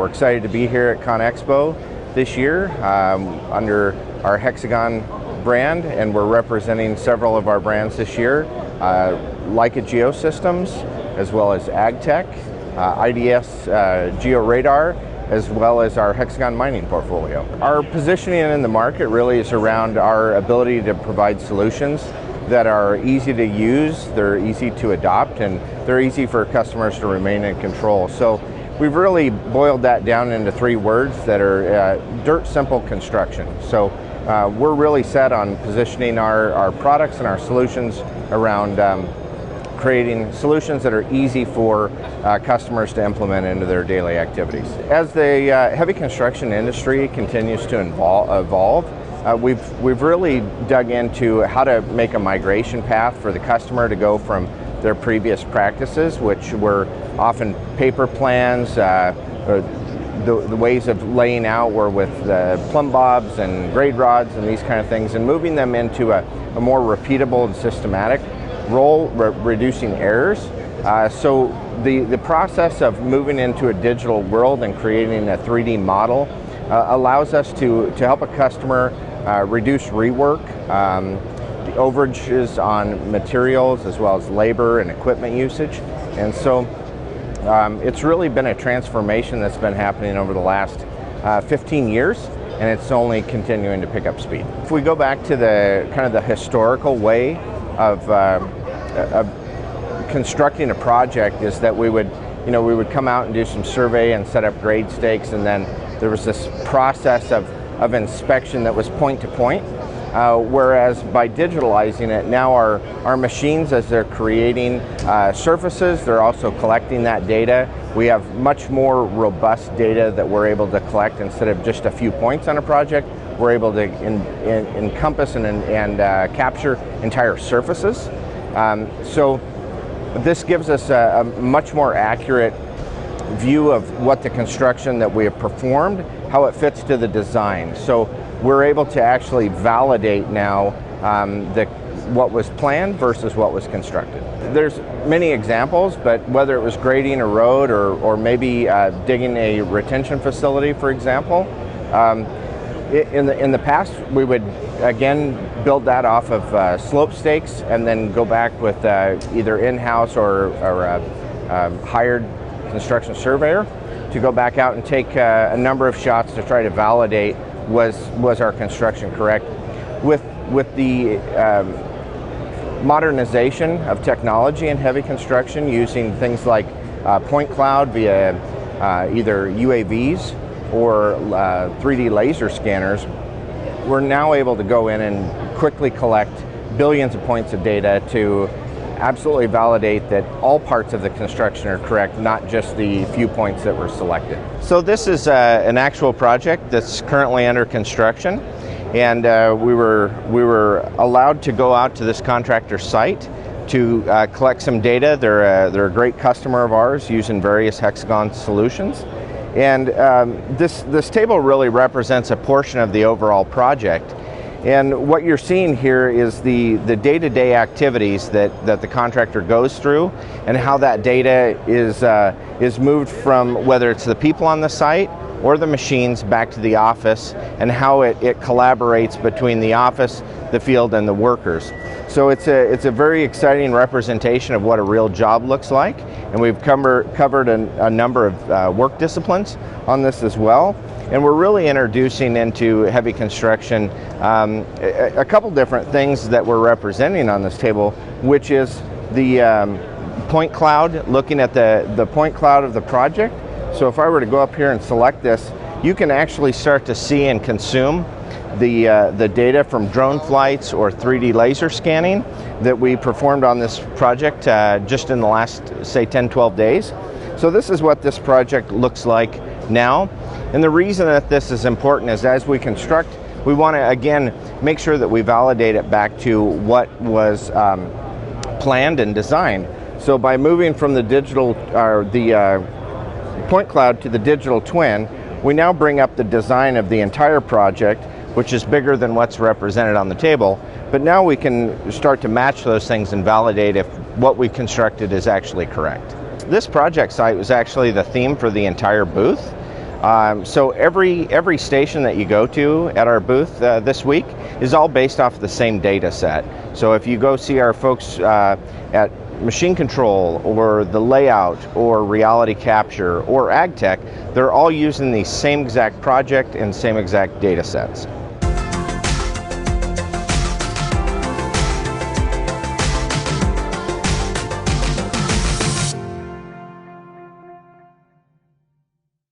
We're excited to be here at ConExpo this year under our Hexagon brand, and we're representing several of our brands this year, Leica Geosystems, as well as AgTech, IDS GeoRadar, as well as our Hexagon mining portfolio. Our positioning in the market really is around our ability to provide solutions that are easy to use, they're easy to adopt, and they're easy for customers to remain in control. So we've really boiled that down into three words that are dirt simple construction. So we're really set on positioning our products and our solutions around creating solutions that are easy for customers to implement into their daily activities. As the heavy construction industry continues to evolve, we've really dug into how to make a migration path for the customer to go from their previous practices, which were often paper plans, the ways of laying out were with plumb bobs and grade rods and these kind of things, and moving them into a more repeatable and systematic role, reducing errors. So the process of moving into a digital world and creating a 3D model allows us to help a customer reduce rework, the overages on materials as well as labor and equipment usage. And so it's really been a transformation that's been happening over the last 15 years, and it's only continuing to pick up speed. If we go back to the kind of the historical way of constructing a project, is that we would come out and do some survey and set up grade stakes, and then there was this process of inspection that was point to point. Whereas by digitalizing it, now our machines, as they're creating surfaces, they're also collecting that data. We have much more robust data that we're able to collect. Instead of just a few points on a project, we're able to encompass and capture entire surfaces. So this gives us a much more accurate view of what the construction that we have performed, how it fits to the design. So we're able to actually validate now what was planned versus what was constructed. There's many examples, but whether it was grading a road or maybe digging a retention facility, for example, in the past we would again build that off of slope stakes and then go back with either in-house or hired construction surveyor to go back out and take a number of shots to try to validate was our construction correct. With the modernization of technology in heavy construction, using things like point cloud via either UAVs or 3D laser scanners, we're now able to go in and quickly collect billions of points of data to absolutely validate that all parts of the construction are correct, not just the few points that were selected. So this is an actual project that's currently under construction, and we were allowed to go out to this contractor site to collect some data. They're a great customer of ours, using various Hexagon solutions. And this table really represents a portion of the overall project. And what you're seeing here is the day-to-day activities that the contractor goes through, and how that data is moved from, whether it's the people on the site or the machines, back to the office, and how it collaborates between the office, the field, and the workers. So it's a very exciting representation of what a real job looks like, and we've covered a number of work disciplines on this as well. And we're really introducing into heavy construction a couple different things that we're representing on this table, which is the point cloud, looking at the point cloud of the project. So if I were to go up here and select this, you can actually start to see and consume the data from drone flights or 3D laser scanning that we performed on this project just in the last, say, 10-12 days. So this is what this project looks like now. And the reason that this is important is, as we construct, we want to again make sure that we validate it back to what was planned and designed. So by moving from the digital or the point cloud to the digital twin, we now bring up the design of the entire project, which is bigger than what's represented on the table. But now we can start to match those things and validate if what we constructed is actually correct. This project site was actually the theme for the entire booth. So every station that you go to at our booth this week is all based off the same data set. So if you go see our folks at machine control or the layout or reality capture or ag tech, they're all using the same exact project and same exact data sets.